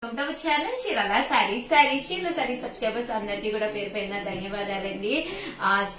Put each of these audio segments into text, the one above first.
Channel Chirala saris subscribers అందరికీ కూడా పేరు పైన ధన్యవాదాలండి.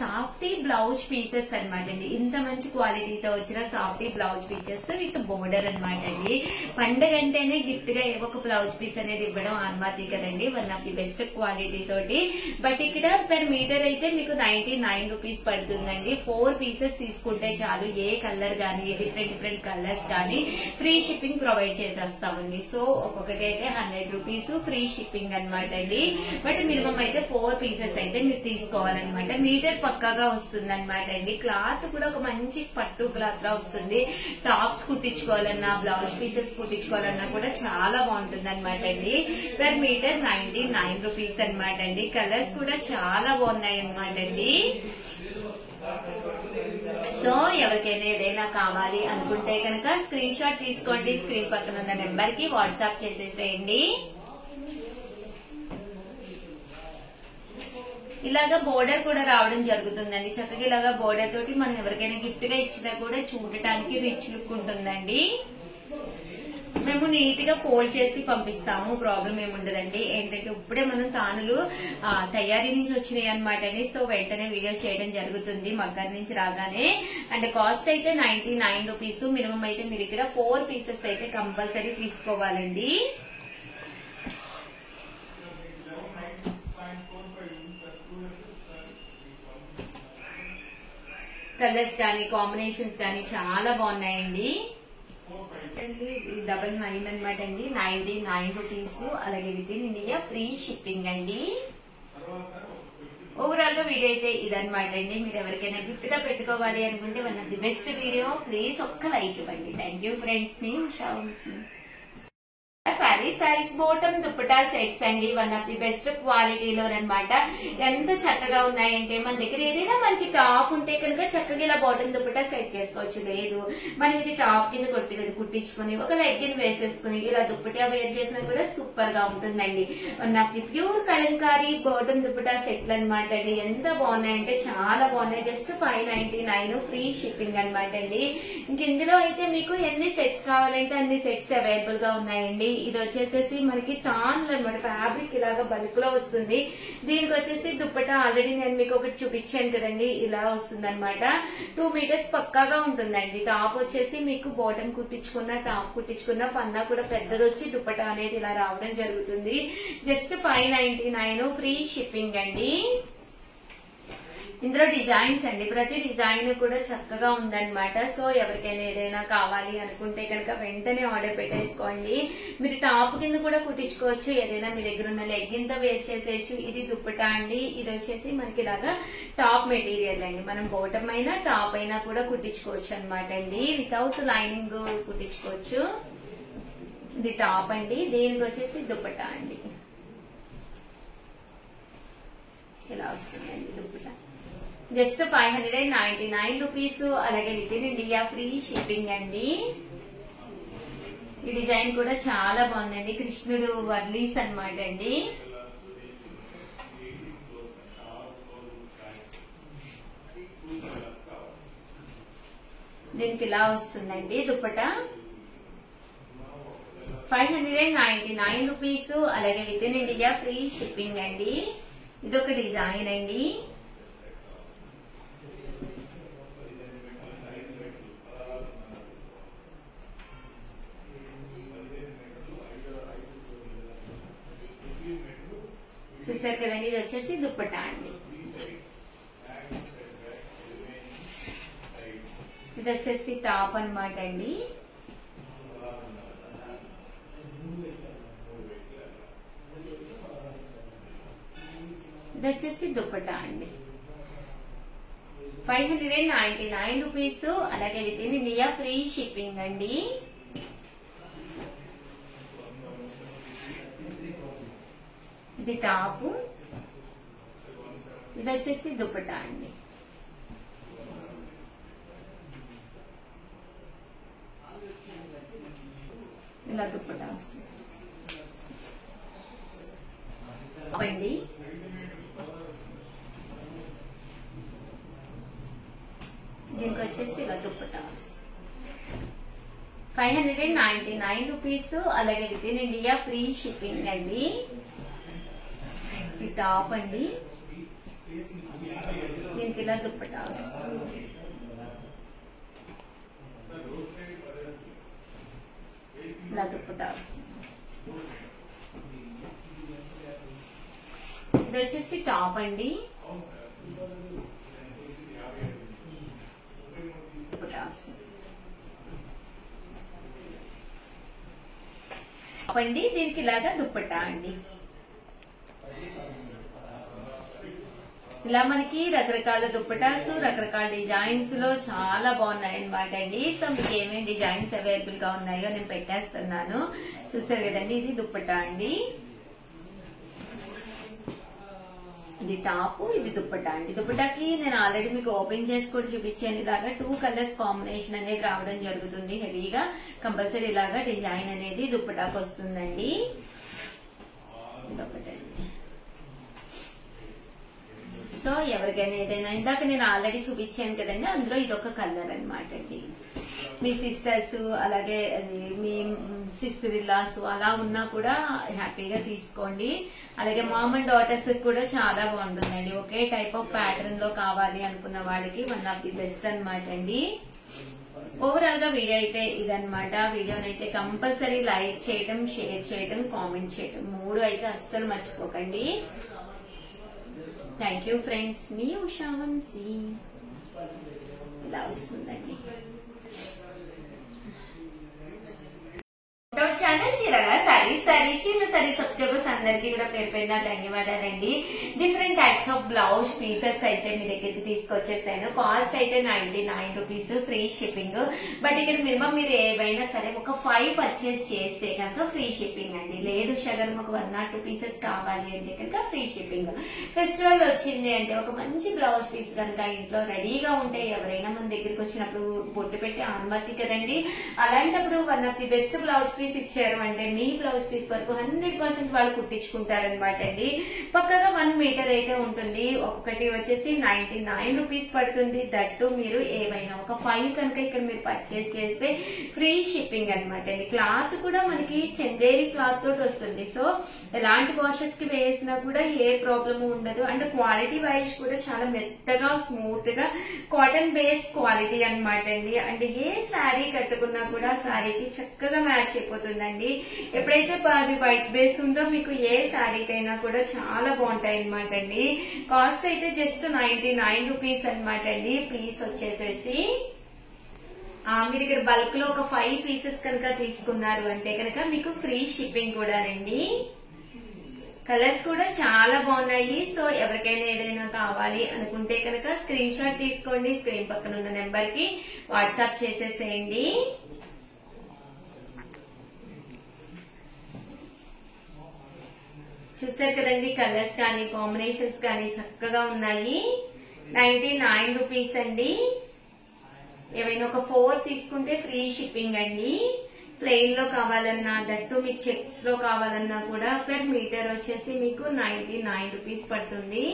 సాఫ్టీ బ్లౌజ్ పీసెస్ అనమాట అండి. ఇంత మంచి క్వాలిటీతో వచ్చిన softy blouse pieces with border అనమాట అండి. పండగ అంటేనే గిఫ్ట్ గా ఏవో ఒక బ్లౌజ్ పీస్ అనేది ఇవ్వడం ఆన్మాతి కదండి. One of the best quality తోటి. బట్ ఇక్కడ పర్ మీటర్ అయితే మీకు 99 రూపీస్ పడుతుందండి. 4 పీసెస్ తీసుకుంటే చాలు. ఏ కలర్ గానీ డిఫరెంట్ కలర్స్ కానీ ఫ్రీ షిప్పింగ్ ప్రొవైడ్ చేసేస్తామండి. సో ఒక్కొక్కటి అయితే 100 రూపీస్ ఫ్రీ షిప్పింగ్ అనమాట అండి. బట్ మినిమం అయితే 4 పీసెస్ అయితే మీరు తీసుకోవాలన్నమాట. మీటర్ పక్కాగా వస్తుంది అనమాట అండి. క్లాత్ కూడా ఒక మంచి పట్టు క్లాత్ లా వస్తుంది. టాప్స్ కుట్టించుకోవాలన్నా బ్లౌజ్ పీసెస్ కుట్టించుకోవాలన్నా కూడా చాలా బాగుంటుంది అనమాట అండి. పర్ మీటర్ 99 రూపీస్ అనమాట అండి. కలర్స్ కూడా చాలా బాగున్నాయి అనమాట అండి. సో ఎవరికైనా ఏదైనా కావాలి అనుకుంటే కనుక స్క్రీన్ షాట్ తీసుకోండి. స్క్రీన్ పక్కన ఉన్న నెంబర్ కి వాట్సాప్ చేసేసేయండి. ఇలాగా బోర్డర్ కూడా రావడం జరుగుతుందండి. చక్కగా ఇలాగా బోర్డర్ తోటి మనం ఎవరికైనా గిఫ్ట్ గా ఇచ్చినా కూడా చూడటానికి రిచ్ లుక్ ఉంటుందండి. మేము నీట్ గా ఫోల్డ్ చేసి పంపిస్తాము. ప్రాబ్లం ఏముండదండి. ఏంటంటే ఇప్పుడే మనం తానులు తయారీ నుంచి వచ్చినాయి అనమాట అండి. సో వెంటనే వీడియో చేయడం జరుగుతుంది మగ్గం నుంచి రాగానే. అండ్ కాస్ట్ అయితే 99 రూపీస్. మినిమం అయితే మీరు ఇక్కడ 4 పీసెస్ అయితే కంపల్సరీ తీసుకోవాలండి. కలర్స్ కానీ కాంబినేషన్స్ కానీ చాలా బాగున్నాయండి. 99 అనమాట అండి. 99 రూపీస్. అలాగే within India free shipping అండి. ఓవరాల్ గా వీడియో అయితే ఇదనమాట అండి. మీరు ఎవరికైనా గిఫ్ట్ గా పెట్టుకోవాలి అనుకుంటే one of the best video. Please ఒక్క లైక్ ఇవ్వండి. Thank you friends. Me saris bottom dupatta sets అండి. వన్ ఆఫ్ ది బెస్ట్ క్వాలిటీలో అనమాట. ఎంత చక్కగా ఉన్నాయంటే మన దగ్గర ఏదైనా మంచి టాప్ ఉంటే కనుక చక్కగా ఇలా బాటమ్ దుప్పటా సెట్ చేసుకోవచ్చు. లేదు మనం ఇది టాప్ కింద కుట్టించుకుని ఒక లెగ్గిన్ వేసేసుకుని ఇలా దుప్పటా వేర్ చేసినా కూడా సూపర్ గా ఉంటుందండి. One of the pure Kalamkari bottom dupatta సెట్లు అనమాట అండి. ఎంత బాగున్నాయంటే చాలా బాగున్నాయి. జస్ట్ 599 ఫ్రీ షిప్పింగ్ అనమాట అండి. ఇంక ఇందులో అయితే మీకు ఎన్ని సెట్స్ కావాలంటే అన్ని సెట్స్ అవైలబుల్ గా ఉన్నాయండి. ఇది వచ్చేసేసి మనకి టాన్లు అనమాట. ఫ్యాబ్రిక్ ఇలాగా బల్క్ లో వస్తుంది. దీనికి వచ్చేసి దుప్పటా ఆల్రెడీ నేను మీకు ఒకటి చూపించాను కదండి. ఇలా వస్తుంది అనమాట. 2 మీటర్స్ పక్కాగా ఉంటుందండి. టాప్ వచ్చేసి మీకు బాటమ్ కుట్టించుకున్న టాప్ కుట్టించుకున్న పన్నా కూడా పెద్దది వచ్చి దుప్పటా అనేది ఇలా రావడం జరుగుతుంది. జస్ట్ 599 ఫ్రీ షిప్పింగ్ అండి. ఇందులో డిజైన్స్ అండి. ప్రతి డిజైన్ కూడా చక్కగా ఉందన్నమాట. సో ఎవరికైనా ఏదైనా కావాలి అనుకుంటే కనుక వెంటనే ఆర్డర్ పెట్టేసుకోండి. మీరు టాప్ కింద కూడా కుట్టించుకోవచ్చు. ఏదైనా మీ దగ్గర ఉన్న లెగ్గిన్ తో వేర్ చేసేయచ్చు. ఇది దుప్పటా అండి. ఇది వచ్చేసి మనకి ఇలాగా టాప్ మెటీరియల్ అండి. మనం బాటమ్ అయినా టాప్ అయినా కూడా కుట్టించుకోవచ్చు అనమాట అండి. వితౌట్ లైనింగ్ కుట్టించుకోవచ్చు. ఇది టాప్ అండి. దీనికి వచ్చేసి దుప్పటా అండి. ఇలా వస్తుందండి దుప్పటా. Just 599 rupees. అలాగే within India free shipping అండి. ఈ డిజైన్ కూడా చాలా బాగుందండి. కృష్ణుడు వర్లీస్ అనమాట అండి. దీనికి ఇలా వస్తుందండి దుప్పటా. 599 రూపీస్. అలాగే within India free shipping అండి. ఇదొక డిజైన్ అండి. చూసారు కదండి. ఇది వచ్చేసి దుప్పటా అండి. ఇది వచ్చేసి టాప్ అనమాట అండి. ఇది వచ్చేసి దుప్పటా అండి. 599 రూపీస్. అలాగే within India free shipping అండి. ఇది టాపు. ఇది వచ్చేసి దుప్పటా అండి. ఇలా దుప్పటా వస్తుంది అండి. దీనికి వచ్చేసి ఇలా దుప్పటా వస్తుంది. 599 99 రూపీస్. అలాగే within India free shipping అండి. ఈ టాప్ అండి, దీనికి ఇలా దుప్పటా ఇలా దుప్పటా. ఇది వచ్చేసి టాప్ అండి, అండి దీనికి ఇలాగా దుప్పట్టా అండి. ఇలా మనకి రకరకాల దుప్పటాస్ రకరకాల డిజైన్స్ లో చాలా బాగున్నాయి అన్నమాట అండి. సో మీకు ఏమేమి డిజైన్స్ అవైలబుల్ గా ఉన్నాయో నేను పెట్టేస్తున్నాను, చూసారు కదండి. ఇది దుప్పట్టా అండి, ఇది టాప్, ఇది దుప్పట్టా అండి. దుప్పటాకి నేను ఆల్రెడీ మీకు ఓపెన్ చేసి కూడా చూపించాను. ఇలాగా 2 కలర్స్ కాంబినేషన్ అనేది రావడం జరుగుతుంది. హెవీగా కంపల్సరీ ఇలాగా డిజైన్ అనేది దుప్పటాకి వస్తుందండి. సో ఎవరికైనా ఏదైనా, ఇందాక నేను ఆల్రెడీ చూపించాను కదండి, అందులో ఇదొక కలర్ అనమాట అండి. మీ సిస్టర్స్ అలాగే మీ సిస్టర్ ఇల్లాస్ అలా ఉన్నా కూడా హ్యాపీగా తీసుకోండి. అలాగే మామ్ అండ్ డాటర్స్ కూడా చాలా బాగుంటుందండి. ఒకే టైప్ ఆఫ్ ప్యాటర్న్ లో కావాలి అనుకున్న వాళ్ళకి వన్ ఆఫ్ ది బెస్ట్ అనమాట అండి. ఓవరాల్ గా వీడియో అయితే ఇదనమాట. వీడియోని అయితే కంపల్సరీ లైక్ చేయటం, షేర్ చేయటం, కామెంట్ చేయటం 3 అయితే అస్సలు మర్చిపోకండి. Thank you friends. మీ ఉషా వంశీ. ఇలా వస్తుందండి ఛానల్ చీరల సారీస్ సబ్స్క్రైబర్స్ అందరికీ కూడా పేరు పేరున ధన్యవాదాలండి. Different types of blouse pieces అయితే మీ దగ్గరికి తీసుకొచ్చేసాను. కాస్ట్ అయితే 99 రూపీస్, ఫ్రీ షిప్పింగ్. బట్ ఇక్కడ మినిమం మీరు ఏవైనా సరే ఒక 5 పర్చేస్ చేస్తే కనుక ఫ్రీ షిప్పింగ్ అండి. లేదు షగర్ ఒక 1 or 2 పీసెస్ కావాలి అంటే కనుక ఫ్రీ షిప్పింగ్. ఫెస్టివల్ వచ్చింది అంటే ఒక మంచి బ్లౌజ్ పీస్ కనుక ఇంట్లో రెడీగా ఉంటే ఎవరైనా మన దగ్గరికి వచ్చినప్పుడు బొట్టు పెట్టి అనుమతి కదండి. అలాంటప్పుడు one of the best blouse piece ఇచ్చారు అంటే మీ బ్లౌజ్ పీస్ వరకు 100% వాళ్ళు కుట్టించుకుంటారనమాట అండి. పక్కగా 1 మీటర్ అయితే ఉంటుంది. ఒక్కొక్కటి వచ్చేసి 99 రూపీస్ పడుతుంది. దట్టు మీరు ఏవైనా ఒక 5 కనుక ఇక్కడ మీరు పర్చేస్ చేస్తే ఫ్రీ షిప్పింగ్ అనమాట అండి. క్లాత్ కూడా మనకి చందేరి క్లాత్ తోటి వస్తుంది. సో ఎలాంటి వాషెస్ కి వేసినా కూడా ఏ ప్రాబ్లమ్ ఉండదు. అండ్ క్వాలిటీ వైజ్ కూడా చాలా మెత్తగా స్మూత్ గా కాటన్ బేస్ క్వాలిటీ అనమాట అండి. అండ్ ఏ శారీ కట్టుకున్నా కూడా శారీకి చక్కగా మ్యాచ్ అయిపోతుందండి. ఎప్పుడైతే అది వైట్ బేస్ ఉందో మీకు ఏ శారీకైనా కూడా చాలా బాగుంటాయి అనమాట అండి. కాస్ట్ అయితే జస్ట్ 99 రూపీస్ అనమాట అండి. పీస్ వచ్చేసేసి మీరు ఇక్కడ బల్క్ లో ఒక 5 పీసెస్ కనుక తీసుకున్నారు అంటే కనుక మీకు ఫ్రీ షిప్పింగ్ కూడా అండి. కలర్స్ కూడా చాలా బాగున్నాయి. సో ఎవరికైనా ఏదైనా కావాలి అనుకుంటే కనుక స్క్రీన్ షాట్ తీసుకోండి. స్క్రీన్ పక్కన ఉన్న నెంబర్ కి వాట్సాప్ చేసేసేయండి. చూసారు కదండి, కలర్స్ కానీ కాంబినేషన్స్ కానీ చక్కగా ఉన్నాయి. 99 రూపీస్ అండి. ఏమైనా ఒక 4 తీసుకుంటే ఫ్రీ షిప్పింగ్ అండి. ప్లెయిన్ లో కావాలన్నా దట్టు మీకు చెక్స్ లో కావాలన్నా కూడా పర్ మీటర్ వచ్చేసి మీకు 99 రూపీస్ పడుతుంది.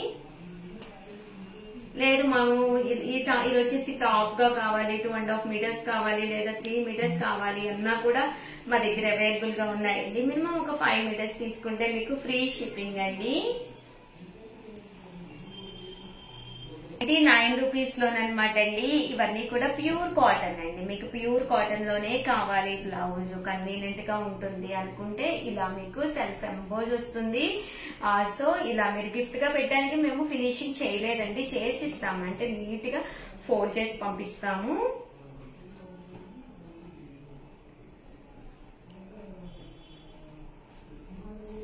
లేదు మనం ఇది వచ్చేసి టాప్ గా కావాలి, 2.5 మీటర్స్ కావాలి, లేదా 3 మీటర్స్ కావాలి అన్నా కూడా మా దగ్గర అవైలబుల్ గా ఉన్నాయండి. మినిమం ఒక 5 మీటర్స్ తీసుకుంటే మీకు ఫ్రీ షిప్పింగ్ అండి. 99 రూపీస్ లోనమాట అండి. ఇవన్నీ కూడా ప్యూర్ కాటన్ అండి. మీకు ప్యూర్ కాటన్ లోనే కావాలి బ్లౌజ్, కన్వీనియంట్ గా ఉంటుంది అనుకుంటే ఇలా మీకు సెల్ఫ్ ఎంబోజ్ వస్తుంది. సో ఇలా మీరు గిఫ్ట్ గా పెట్టడానికి మేము ఫినిషింగ్ చేయలేదండి, చేసి ఇస్తాము. అంటే నీట్ గా ఫోల్డ్ చేసి పంపిస్తాము.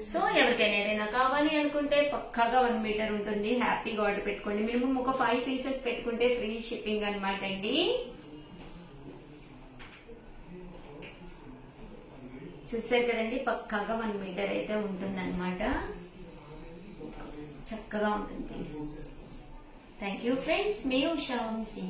సో ఎవరికైనా ఏదైనా కావాలి అనుకుంటే పక్కాగా 1 మీటర్ ఉంటుంది. హ్యాపీగా ఆర్డర్ పెట్టుకోండి. మినిమం ఒక 5 పీసెస్ పెట్టుకుంటే ఫ్రీ షిప్పింగ్ అనమాట అండి. చూసారు కదండి, పక్కాగా 1 మీటర్ అయితే ఉంటుంది అనమాట. చక్కగా ఉంటుంది. Thank you friends. మీ ఉషా వంశీ.